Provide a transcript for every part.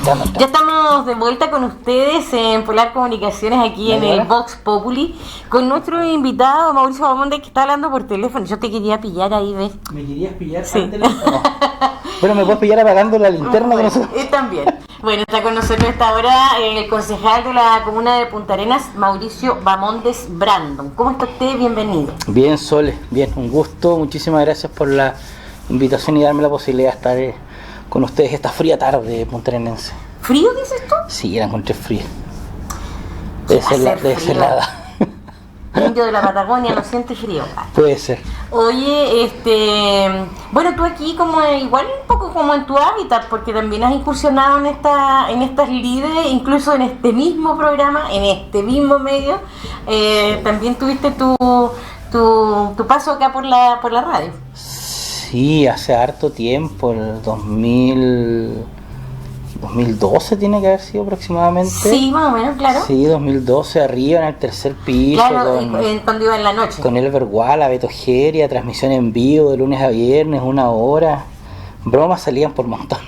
Ya estamos de vuelta con ustedes en Polar Comunicaciones aquí en el Vox Populi con nuestro invitado Mauricio Bamonde, que está hablando por teléfono. Yo te quería pillar ahí, ¿ves? ¿Me querías pillar por teléfono? Bueno, me puedes pillar apagando la linterna. Bueno, también. Bueno, está con nosotros esta hora el concejal de la comuna de Punta Arenas, Mauricio Bamondes Brandon. ¿Cómo está usted? Bienvenido. Bien, Sole, bien, un gusto. Muchísimas gracias por la invitación y darme la posibilidad de estar con ustedes esta fría tarde puntarenense. ¿Frío, dices tú? Sí, la encontré fría. Debe ser helada. Indio de la Patagonia no siente frío. Puede ser. Oye, bueno, tú aquí como igual un poco como en tu hábitat, porque también has incursionado en estas lides, incluso en este mismo programa, en este mismo medio, también tuviste tu paso acá por la radio. Sí, hace harto tiempo, el 2012 tiene que haber sido aproximadamente. Sí, más o menos, claro. Sí, 2012, arriba en el tercer piso. Claro, cuando iba en la noche. Con Elber Guala, Beto Geria, transmisión en vivo de lunes a viernes, 1 hora. Bromas salían por montones.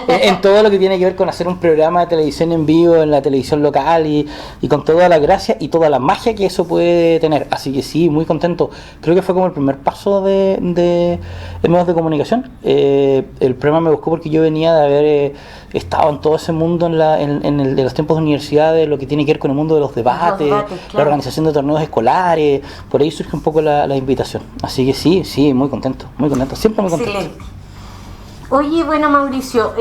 En todo lo que tiene que ver con hacer un programa de televisión en vivo, en la televisión local y con toda la gracia y toda la magia que eso puede tener. Así que sí, muy contento. Creo que fue como el primer paso de medios de comunicación. El programa me buscó porque yo venía de haber estado en todo ese mundo de los tiempos de universidad, de lo que tiene que ver con el mundo de los debates, claro. La organización de torneos escolares. Por ahí surge un poco la invitación. Así que sí, muy contento. Siempre muy contento. Excelente. Oye, bueno, Mauricio,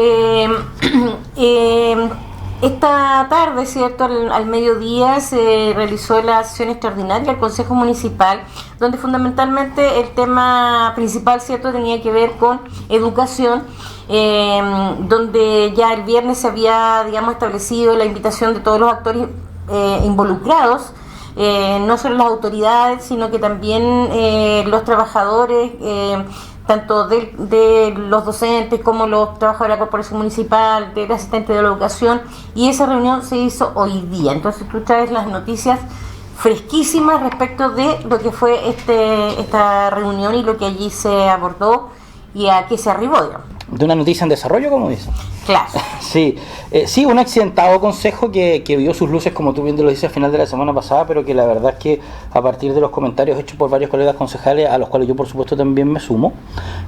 esta tarde, ¿cierto?, al mediodía se realizó la sesión extraordinaria del Consejo Municipal, donde fundamentalmente el tema principal, ¿cierto?, tenía que ver con educación, donde ya el viernes se había, digamos, establecido la invitación de todos los actores involucrados, no solo las autoridades, sino que también los trabajadores, tanto de los docentes como los trabajadores de la corporación municipal, del asistente de la educación, y esa reunión se hizo hoy día. Entonces tú traes las noticias fresquísimas respecto de lo que fue esta reunión y lo que allí se abordó y a qué se arribó, digamos. De una noticia en desarrollo, como dicen. Claro. Sí, un accidentado consejo que vio sus luces, como tú bien lo dices, al final de la semana pasada, pero que la verdad es que a partir de los comentarios hechos por varios colegas concejales, a los cuales yo por supuesto también me sumo,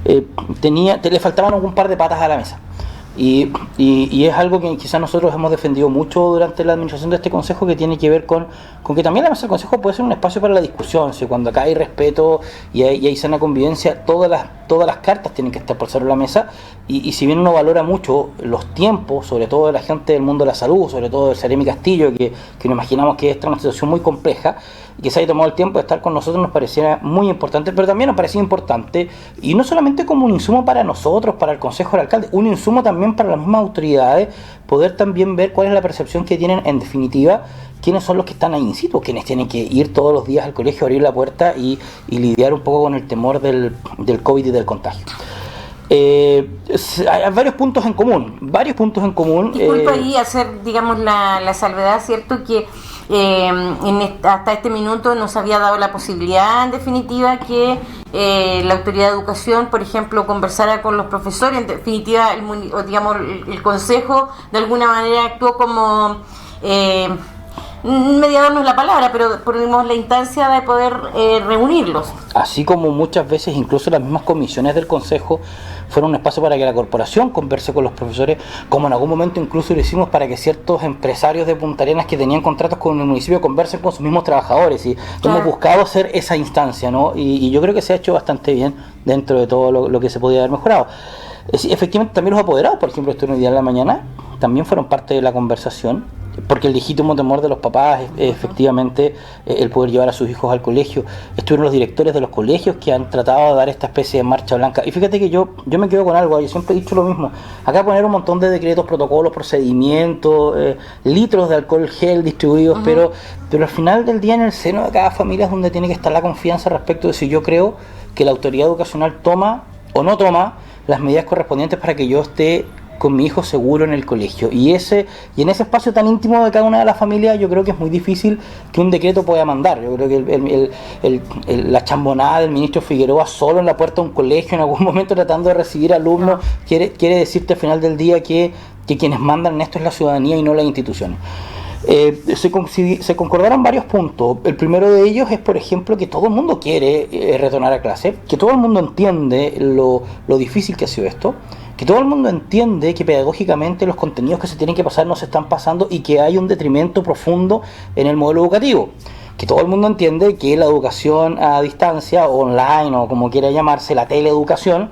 le faltaban un par de patas a la mesa. Y es algo que quizás nosotros hemos defendido mucho durante la administración de este consejo, que tiene que ver con que también la mesa del consejo puede ser un espacio para la discusión. Si cuando acá hay respeto y hay sana convivencia, todas las cartas tienen que estar por sobre la mesa, y si bien uno valora mucho los tiempos, sobre todo de la gente del mundo de la salud, sobre todo del Seremi Castillo, que nos imaginamos que esta es una situación muy compleja, y que se haya tomado el tiempo de estar con nosotros, nos pareciera muy importante, pero también nos parecía importante, y no solamente como un insumo para nosotros, para el consejo del alcalde, un insumo también para las mismas autoridades, poder también ver cuál es la percepción que tienen, en definitiva, quiénes son los que están ahí in situ, quienes tienen que ir todos los días al colegio, abrir la puerta y lidiar un poco con el temor del COVID y del contagio. Hay varios puntos en común. Disculpa ahí hacer, digamos, la salvedad, ¿cierto?, que hasta este minuto nos había dado la posibilidad, en definitiva, que la autoridad de educación, por ejemplo, conversara con los profesores. En definitiva, el consejo de alguna manera actuó como mediador no es la palabra, pero ponemos la instancia de poder reunirlos. Así como muchas veces incluso las mismas comisiones del consejo fueron un espacio para que la corporación converse con los profesores, como en algún momento incluso lo hicimos para que ciertos empresarios de Punta Arenas que tenían contratos con el municipio conversen con sus mismos trabajadores, y claro, hemos buscado hacer esa instancia, ¿no? Y yo creo que se ha hecho bastante bien dentro de todo lo que se podía haber mejorado. Efectivamente, también los apoderados, por ejemplo, estuvieron hoy día en la mañana, también fueron parte de la conversación, porque el legítimo temor de los papás es efectivamente el poder llevar a sus hijos al colegio. Estuvieron los directores de los colegios que han tratado de dar esta especie de marcha blanca. Y fíjate que yo me quedo con algo, yo siempre he dicho lo mismo. Acá poner un montón de decretos, protocolos, procedimientos, litros de alcohol gel distribuidos, pero al final del día, en el seno de cada familia es donde tiene que estar la confianza respecto de si yo creo que la autoridad educacional toma o no toma las medidas correspondientes para que yo esté con mi hijo seguro en el colegio. Y en ese espacio tan íntimo de cada una de las familias, yo creo que es muy difícil que un decreto pueda mandar. Yo creo que la chambonada del ministro Figueroa solo en la puerta de un colegio en algún momento tratando de recibir alumnos quiere decirte al final del día que que quienes mandan en esto es la ciudadanía y no las instituciones. Se concordaron varios puntos. El primero de ellos es, por ejemplo, que todo el mundo quiere retornar a clase, que todo el mundo entiende lo difícil que ha sido esto, que todo el mundo entiende que pedagógicamente los contenidos que se tienen que pasar no se están pasando y que hay un detrimento profundo en el modelo educativo, que todo el mundo entiende que la educación a distancia, online o como quiera llamarse, la teleeducación,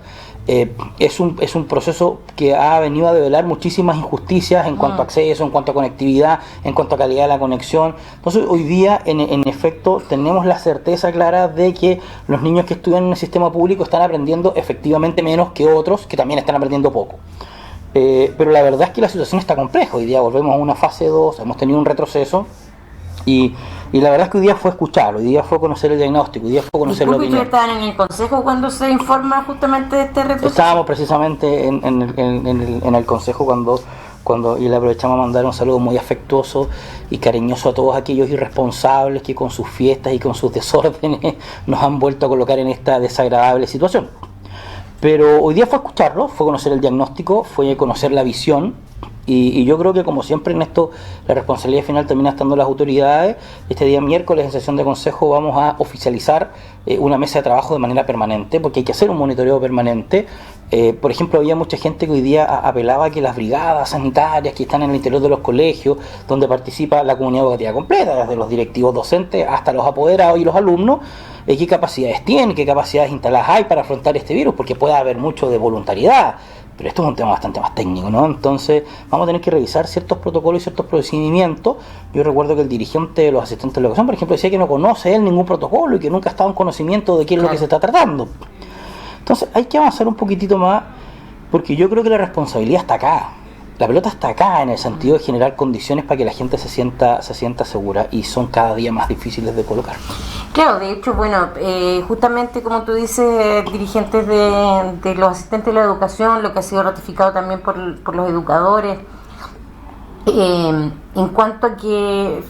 es un proceso que ha venido a develar muchísimas injusticias en cuanto a acceso, en cuanto a conectividad, en cuanto a calidad de la conexión. Entonces hoy día en efecto tenemos la certeza clara de que los niños que estudian en el sistema público están aprendiendo efectivamente menos que otros que también están aprendiendo poco. Pero la verdad es que la situación está compleja. Hoy día volvemos a una fase 2, hemos tenido un retroceso. Y la verdad es que hoy día fue escuchar, hoy día fue conocer el diagnóstico, hoy día fue conocer la opinión. ¿Ustedes estaban en el consejo cuando se informa justamente de este retroceso? Estábamos precisamente en el consejo cuando y le aprovechamos a mandar un saludo muy afectuoso y cariñoso a todos aquellos irresponsables que con sus fiestas y con sus desórdenes nos han vuelto a colocar en esta desagradable situación. Pero hoy día fue escucharlo, fue conocer el diagnóstico, fue conocer la visión. Y yo creo que, como siempre en esto, la responsabilidad final termina estando en las autoridades. Este día miércoles, en sesión de consejo, vamos a oficializar una mesa de trabajo de manera permanente, porque hay que hacer un monitoreo permanente. Por ejemplo, había mucha gente que hoy día apelaba a que las brigadas sanitarias que están en el interior de los colegios, donde participa la comunidad educativa completa, desde los directivos docentes hasta los apoderados y los alumnos, qué capacidades tienen, qué capacidades instaladas hay para afrontar este virus, porque puede haber mucho de voluntariedad. Pero esto es un tema bastante más técnico, ¿no? Entonces vamos a tener que revisar ciertos protocolos y ciertos procedimientos. Yo recuerdo que el dirigente de los asistentes de educación, por ejemplo, decía que no conoce él ningún protocolo y que nunca ha estado en conocimiento de qué es lo que se está tratando. Entonces hay que avanzar un poquitito más, porque yo creo que la responsabilidad está acá. La pelota está acá, en el sentido de generar condiciones para que la gente se sienta segura, y son cada día más difíciles de colocar. Claro, de hecho, bueno, justamente como tú dices, dirigentes de los asistentes de la educación, lo que ha sido ratificado también por los educadores, en cuanto a que,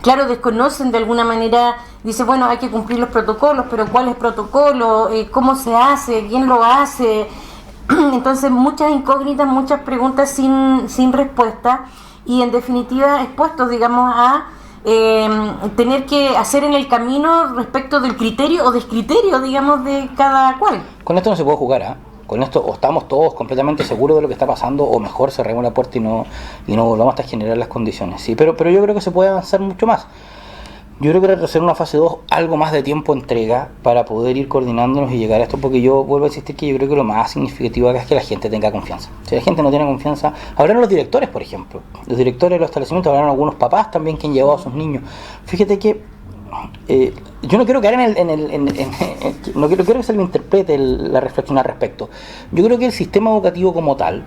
claro, desconocen de alguna manera, dice, bueno, hay que cumplir los protocolos, pero ¿cuál es el protocolo? ¿Cómo se hace? ¿Quién lo hace? Entonces, muchas incógnitas, muchas preguntas sin respuesta, y en definitiva expuestos, digamos, a tener que hacer en el camino respecto del criterio o descriterio, digamos, de cada cual. Con esto no se puede jugar, ¿eh? Con esto o estamos todos completamente seguros de lo que está pasando, o mejor cerremos la puerta y no volvamos hasta generar las condiciones. Sí, pero yo creo que se puede avanzar mucho más. Yo creo que retroceder una fase 2, algo más de tiempo entrega para poder ir coordinándonos y llegar a esto, porque yo vuelvo a insistir que yo creo que lo más significativo acá es que la gente tenga confianza. Si la gente no tiene confianza, hablaron los directores, por ejemplo. Los directores de los establecimientos, hablaron algunos papás también que han llevado a sus niños. Fíjate que yo no quiero caer no quiero que se me interprete la reflexión al respecto. Yo creo que el sistema educativo como tal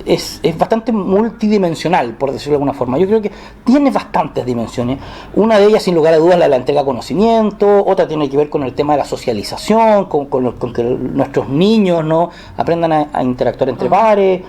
es bastante multidimensional, por decirlo de alguna forma. Yo creo que tiene bastantes dimensiones. Una de ellas, sin lugar a dudas, la entrega de conocimiento. Otra tiene que ver con el tema de la socialización, con que nuestros niños no aprendan a interactuar entre pares.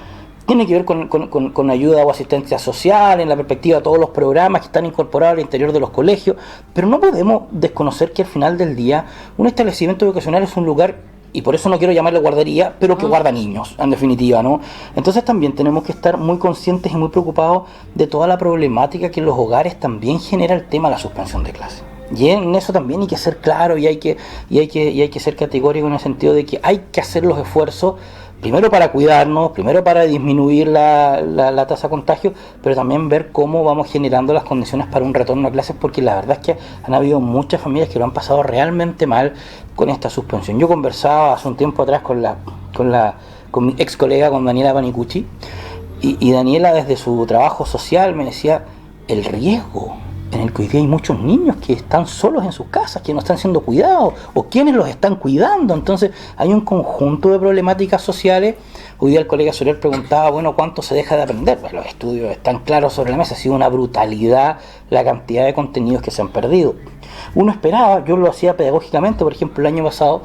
Tiene que ver con ayuda o asistencia social en la perspectiva de todos los programas que están incorporados al interior de los colegios. Pero no podemos desconocer que al final del día un establecimiento educacional es un lugar, y por eso no quiero llamarle guardería, pero que guarda niños, en definitiva, ¿no? Entonces también tenemos que estar muy conscientes y muy preocupados de toda la problemática que en los hogares también genera el tema de la suspensión de clases. Y en eso también hay que ser claro y hay que ser categórico en el sentido de que hay que hacer los esfuerzos, primero para cuidarnos, primero para disminuir la tasa de contagio, pero también ver cómo vamos generando las condiciones para un retorno a clases, porque la verdad es que han habido muchas familias que lo han pasado realmente mal con esta suspensión. Yo conversaba hace un tiempo atrás con mi ex colega, con Daniela Panicucci, y Daniela, desde su trabajo social, me decía el riesgo en el que hoy día hay muchos niños que están solos en sus casas, que no están siendo cuidados, o quienes los están cuidando. Entonces hay un conjunto de problemáticas sociales. Hoy día el colega Soler preguntaba, bueno, ¿cuánto se deja de aprender? Pues los estudios están claros sobre la mesa. Ha sido una brutalidad la cantidad de contenidos que se han perdido. Uno esperaba, yo lo hacía pedagógicamente, por ejemplo, el año pasado,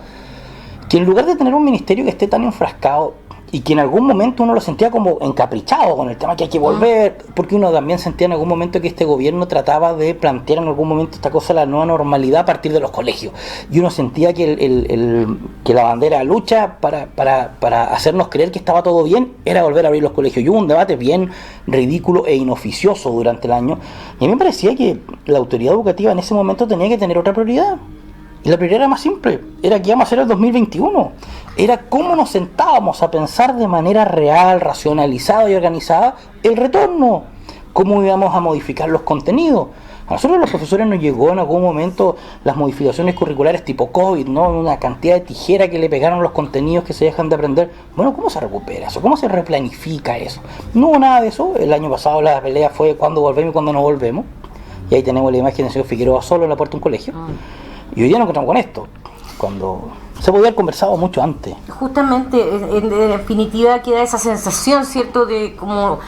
que en lugar de tener un ministerio que esté tan enfrascado y que en algún momento uno lo sentía como encaprichado con el tema que hay que volver, porque uno también sentía en algún momento que este gobierno trataba de plantear en algún momento esta cosa, la nueva normalidad a partir de los colegios, y uno sentía que que la bandera de lucha para hacernos creer que estaba todo bien era volver a abrir los colegios, y hubo un debate bien ridículo e inoficioso durante el año, y a mí me parecía que la autoridad educativa en ese momento tenía que tener otra prioridad. Y la prioridad era más simple, era que íbamos a hacer el 2021, era cómo nos sentábamos a pensar de manera real, racionalizada y organizada el retorno, cómo íbamos a modificar los contenidos. A nosotros los profesores nos llegó en algún momento las modificaciones curriculares tipo COVID, ¿no? Una cantidad de tijera que le pegaron los contenidos que se dejan de aprender. Bueno, ¿cómo se recupera eso? ¿Cómo se replanifica eso? No hubo nada de eso. El año pasado la pelea fue cuándo volvemos y cuándo no volvemos. Y ahí tenemos la imagen del señor Figueroa solo en la puerta de un colegio. Y hoy día nos encontramos con esto, cuando se podía haber conversado mucho antes. Justamente, en definitiva queda esa sensación, ¿cierto?, de como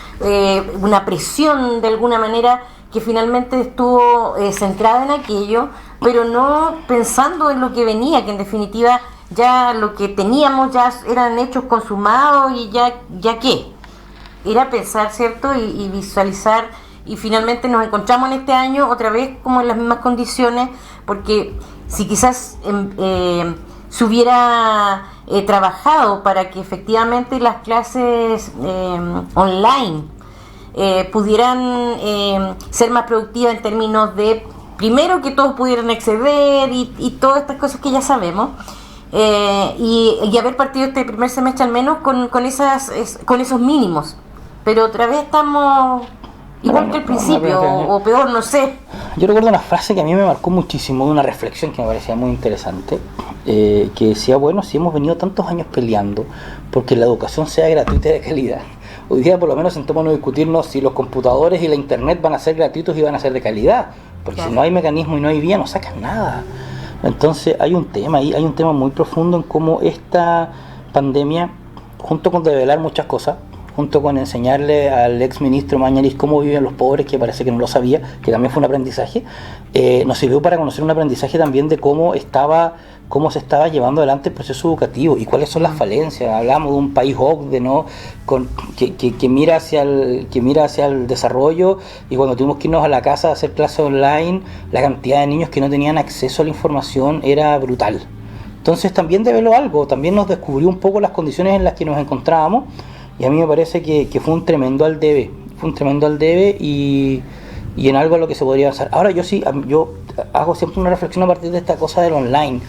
una presión de alguna manera que finalmente estuvo centrada en aquello, pero no pensando en lo que venía, que en definitiva ya lo que teníamos ya eran hechos consumados y ya qué. Era pensar, ¿cierto?, y visualizar. Y finalmente nos encontramos en este año otra vez como en las mismas condiciones, porque si quizás se hubiera trabajado para que efectivamente las clases online pudieran ser más productivas en términos de, primero, que todos pudieran acceder y todas estas cosas que ya sabemos, y haber partido este primer semestre al menos con esos mínimos. Pero otra vez estamos igual que al principio, o peor, no sé. Yo recuerdo una frase que a mí me marcó muchísimo, de una reflexión que me parecía muy interesante, que decía, bueno, si hemos venido tantos años peleando porque la educación sea gratuita y de calidad, hoy día por lo menos sentémonos a discutirnos si los computadores y la internet van a ser gratuitos y van a ser de calidad, porque claro, si no hay mecanismo y no hay vía, no sacas nada. Entonces hay un tema muy profundo en cómo esta pandemia, junto con develar muchas cosas, junto con enseñarle al ex ministro Mañalich cómo viven los pobres, que parece que no lo sabía, que también fue un aprendizaje, nos sirvió para conocer un aprendizaje también de cómo se estaba llevando adelante el proceso educativo y cuáles son las falencias. Hablamos de un país OCDE, ¿no?, que mira hacia el desarrollo, y cuando tuvimos que irnos a la casa a hacer clases online, la cantidad de niños que no tenían acceso a la información era brutal. Entonces también develó algo, también nos descubrió un poco las condiciones en las que nos encontrábamos. Y a mí me parece que fue un tremendo al debe y en algo a lo que se podría avanzar. Ahora yo hago siempre una reflexión a partir de esta cosa del online.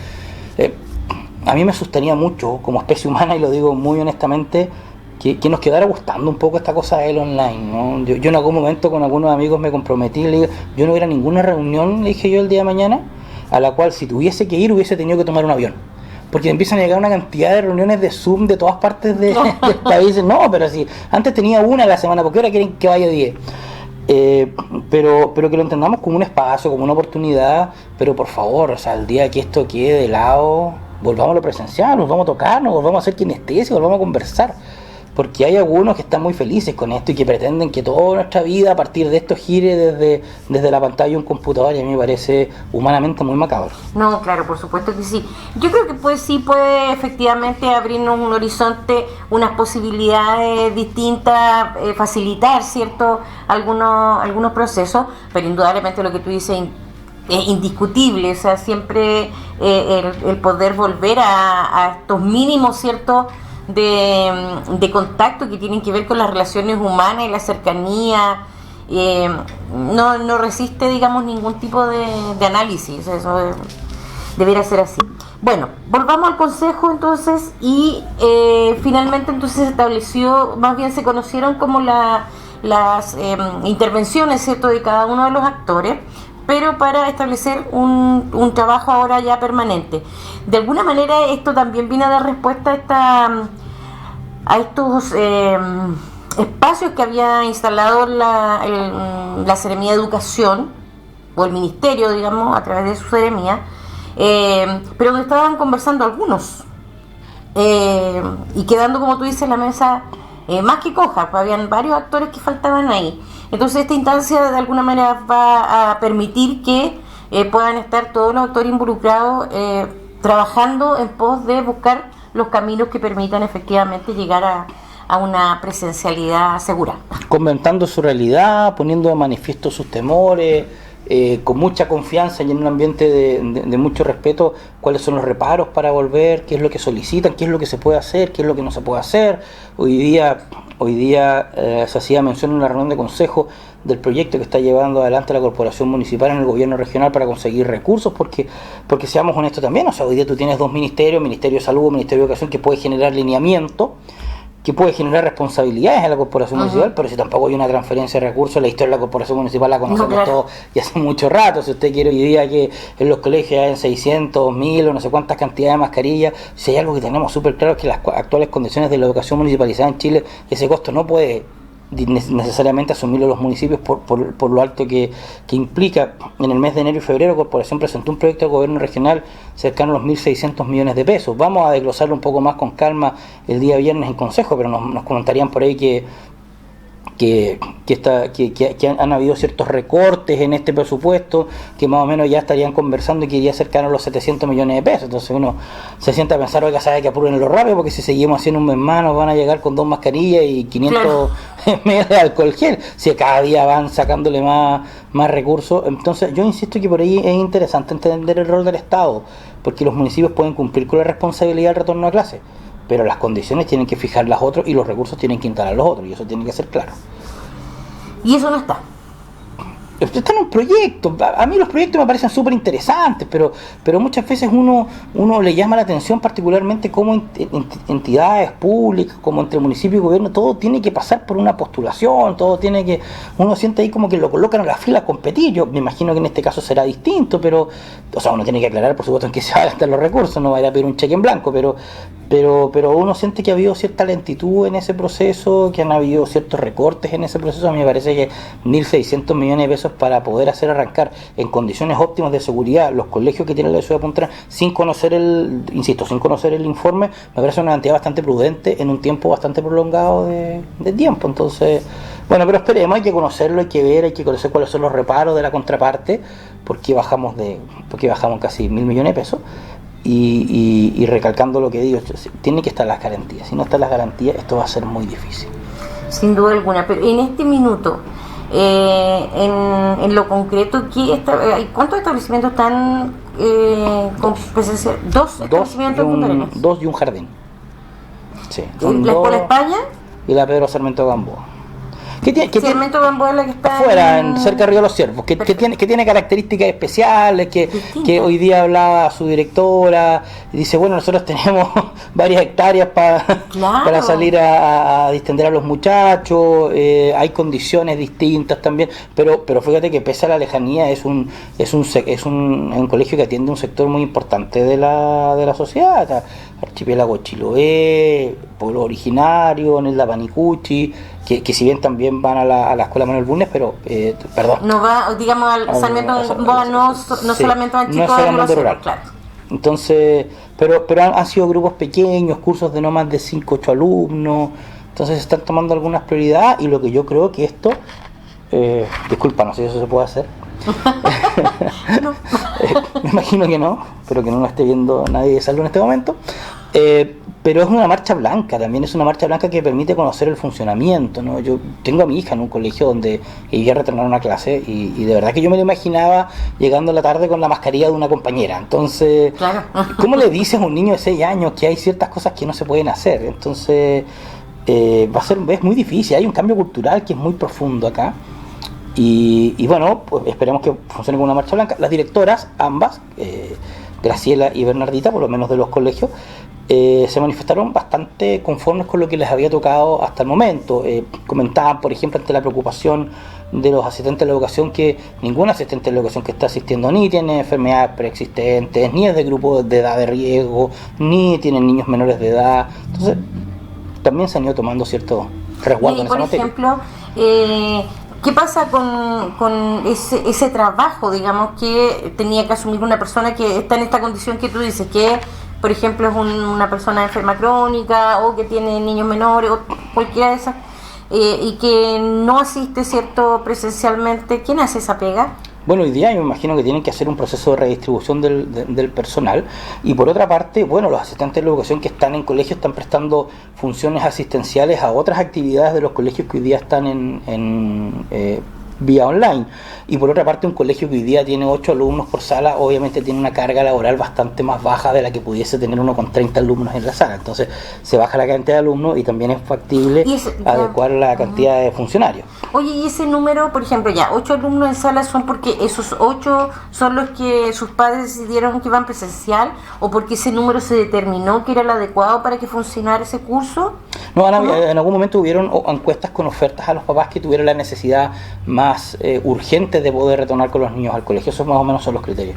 A mí me sostenía mucho como especie humana, y lo digo muy honestamente, que nos quedara gustando un poco esta cosa del online, ¿no? Yo en algún momento con algunos amigos me comprometí, le digo, yo no hubiera ninguna reunión, le dije yo, el día de mañana, a la cual si tuviese que ir hubiese tenido que tomar un avión. Porque empiezan a llegar una cantidad de reuniones de Zoom de todas partes del país. No, pero si antes tenía una a la semana, ¿por qué ahora quieren que vaya 10? Pero que lo entendamos como un espacio, como una oportunidad, pero por favor, o sea, el día que esto quede de lado, volvamos a lo presencial, nos vamos a tocar, nos volvamos a hacer kinestesia, volvamos a conversar. Porque hay algunos que están muy felices con esto y que pretenden que toda nuestra vida a partir de esto gire desde la pantalla de un computador, y a mí me parece humanamente muy macabro. No, claro, por supuesto que sí. Yo creo que puede efectivamente abrirnos un horizonte, unas posibilidades distintas, facilitar, ¿cierto?, algunos procesos, pero indudablemente lo que tú dices es indiscutible, o sea, siempre el poder volver a estos mínimos, ¿cierto?, de contacto que tienen que ver con las relaciones humanas y la cercanía, no resiste, digamos, ningún tipo de análisis. Eso debería ser así. Bueno, volvamos al consejo entonces, y finalmente entonces se estableció, más bien se conocieron como las intervenciones, ¿cierto?, de cada uno de los actores, pero para establecer un trabajo ahora ya permanente. De alguna manera esto también viene a dar respuesta a estos espacios que había instalado la Seremía de Educación, o el Ministerio, digamos, a través de su Seremía, pero donde estaban conversando algunos, y quedando, como tú dices, la mesa más que coja, pues habían varios actores que faltaban ahí. Entonces esta instancia de alguna manera va a permitir que puedan estar todos los actores involucrados trabajando en pos de buscar los caminos que permitan efectivamente llegar a una presencialidad segura. Comentando su realidad, poniendo de manifiesto sus temores, con mucha confianza y en un ambiente de mucho respeto, cuáles son los reparos para volver, qué es lo que solicitan, qué es lo que se puede hacer, qué es lo que no se puede hacer. Hoy día se hacía mención en una reunión de consejo del proyecto que está llevando adelante la corporación municipal en el gobierno regional para conseguir recursos, porque seamos honestos también, o sea, hoy día tú tienes dos ministerios, Ministerio de Salud, Ministerio de Educación, que puede generar lineamiento, que puede generar responsabilidades en la corporación municipal, pero si tampoco hay una transferencia de recursos, la historia de la corporación municipal la conocemos todos y hace mucho rato. Si usted quiere hoy día que en los colegios hayan 600, 1000 o no sé cuántas cantidades de mascarillas, si hay algo que tenemos súper claro es que las actuales condiciones de la educación municipalizada en Chile, ese costo no puede necesariamente asumirlo los municipios por lo alto que implica. En el mes de enero y febrero la corporación presentó un proyecto de gobierno regional cercano a los 1.600 millones de pesos. Vamos a desglosarlo un poco más con calma el día viernes en consejo, pero nos comentarían por ahí que han habido ciertos recortes en este presupuesto, que más o menos ya estarían conversando y que iría cercano a los 700 millones de pesos. Entonces uno se sienta a pensar, oiga, sabe que apúrenlo rápido, porque si seguimos haciendo un mes más nos van a llegar con 2 mascarillas y 500 medidas de alcohol gel, si cada día van sacándole más recursos. Entonces yo insisto que por ahí es interesante entender el rol del Estado, porque los municipios pueden cumplir con la responsabilidad del retorno a clase, pero las condiciones tienen que fijar las otras y los recursos tienen que instalar los otros, y eso tiene que ser claro. Y eso no está. Está en un proyecto. A mí los proyectos me parecen súper interesantes, pero muchas veces uno le llama la atención, particularmente como entidades públicas, como entre municipio y gobierno, todo tiene que pasar por una postulación, uno siente ahí como que lo colocan a la fila a competir. Yo me imagino que en este caso será distinto, pero, o sea, uno tiene que aclarar, por supuesto, en qué se van a gastar los recursos, no va a ir a pedir un cheque en blanco, pero uno siente que ha habido cierta lentitud en ese proceso, que han habido ciertos recortes en ese proceso. A mí me parece que 1.600 millones de pesos para poder hacer arrancar en condiciones óptimas de seguridad los colegios que tiene la ciudad de Punta Arenas, sin conocer el informe, me parece una cantidad bastante prudente en un tiempo bastante prolongado de tiempo. Entonces, bueno, pero esperemos, hay que conocerlo, hay que ver, hay que conocer cuáles son los reparos de la contraparte, porque bajamos casi 1.000 millones de pesos. Y recalcando lo que digo, tiene que estar las garantías. Si no están las garantías, esto va a ser muy difícil. Sin duda alguna, pero en este minuto, en lo concreto, ¿cuántos establecimientos están con presencia? ¿Dos establecimientos en Punta Arenas? 2 y un jardín. Sí, ¿La Escuela España? Y la Pedro Sarmiento Gamboa. Sarmiento Gamboa es la que está afuera, cerca de Río de los Ciervos, que tiene características especiales, que hoy día hablaba su directora, y dice, bueno, nosotros tenemos varias hectáreas para salir a distender a los muchachos, hay condiciones distintas también, pero fíjate que pese a la lejanía es un colegio que atiende un sector muy importante de la sociedad, Archipiélago Chiloé, pueblo originario, en el Panicuchi, que si bien también van a la escuela Manuel Bulnes, pero perdón. No va, digamos, al Sarmiento Gamboa, no solamente van chicos solamente rural. Claro. Entonces, pero han sido grupos pequeños, cursos de no más de 5 o 8 alumnos, entonces se están tomando algunas prioridades, y lo que yo creo que esto, disculpa, no sé si eso se puede hacer. No. Me imagino que no, pero que no lo esté viendo nadie de salud en este momento. Pero es una marcha blanca, también es una marcha blanca que permite conocer el funcionamiento, ¿no? Yo tengo a mi hija en un colegio donde ella retornar a una clase y de verdad que yo me lo imaginaba llegando a la tarde con la mascarilla de una compañera. Entonces, claro. ¿Cómo le dices a un niño de 6 años que hay ciertas cosas que no se pueden hacer? Entonces, es muy difícil, hay un cambio cultural que es muy profundo acá. Y bueno, pues esperemos que funcione como una marcha blanca. Las directoras, ambas, Graciela y Bernardita, por lo menos de los colegios, se manifestaron bastante conformes con lo que les había tocado hasta el momento. Comentaban, por ejemplo, ante la preocupación de los asistentes de la educación, que ningún asistente de la educación que está asistiendo ni tiene enfermedades preexistentes, ni es de grupo de edad de riesgo, ni tienen niños menores de edad. Entonces, también se han ido tomando cierto resguardo en esa materia. Por ejemplo, ¿qué pasa con ese trabajo, digamos, que tenía que asumir una persona que está en esta condición que tú dices, que por ejemplo es una persona enferma crónica o que tiene niños menores o cualquiera de esas, y que no asiste, ¿cierto?, presencialmente? ¿Quién hace esa pega? Bueno, hoy día yo me imagino que tienen que hacer un proceso de redistribución del personal, y por otra parte, bueno, los asistentes de la educación que están en colegios están prestando funciones asistenciales a otras actividades de los colegios que hoy día están vía online. Y por otra parte, un colegio que hoy día tiene 8 alumnos por sala, obviamente tiene una carga laboral bastante más baja de la que pudiese tener uno con 30 alumnos en la sala. Entonces se baja la cantidad de alumnos y también es factible adecuar la cantidad de funcionarios. Oye, y ese número, por ejemplo, ya 8 alumnos en sala, ¿son porque esos 8 son los que sus padres decidieron que iban presencial, o porque ese número se determinó que era el adecuado para que funcionara ese curso? No, en algún momento hubieron encuestas con ofertas a los papás que tuvieron la necesidad más urgente de poder retornar con los niños al colegio. Esos más o menos son los criterios.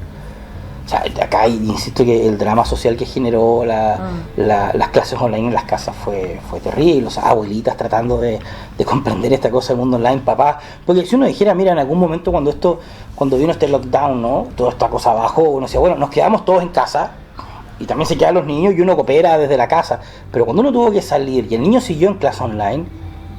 O sea, acá insisto que el drama social que generó las clases online en las casas fue terrible. O sea, abuelitas tratando de comprender esta cosa del mundo online, papás. Porque si uno dijera, mira, en algún momento cuando vino este lockdown, ¿no? Toda esta cosa abajo, uno decía, bueno, nos quedamos todos en casa, y también se quedan los niños y uno coopera desde la casa. Pero cuando uno tuvo que salir y el niño siguió en clase online,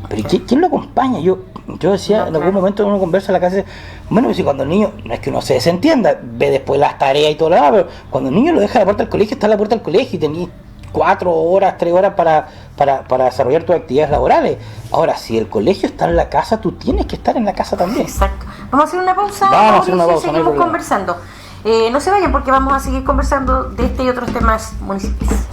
¿pero quién lo acompaña? Yo decía, en algún momento uno conversa en la casa, bueno, si cuando el niño, no es que uno se desentienda, ve después las tareas y todo lo demás, pero cuando el niño lo deja a la puerta del colegio, está a la puerta del colegio y tenés 4 horas, 3 horas para desarrollar tus actividades laborales. Ahora, si el colegio está en la casa, tú tienes que estar en la casa también. Exacto. Vamos a hacer una pausa. Vamos a hacer una pausa. Seguimos conversando. No se vayan, porque vamos a seguir conversando de este y otros temas municipales.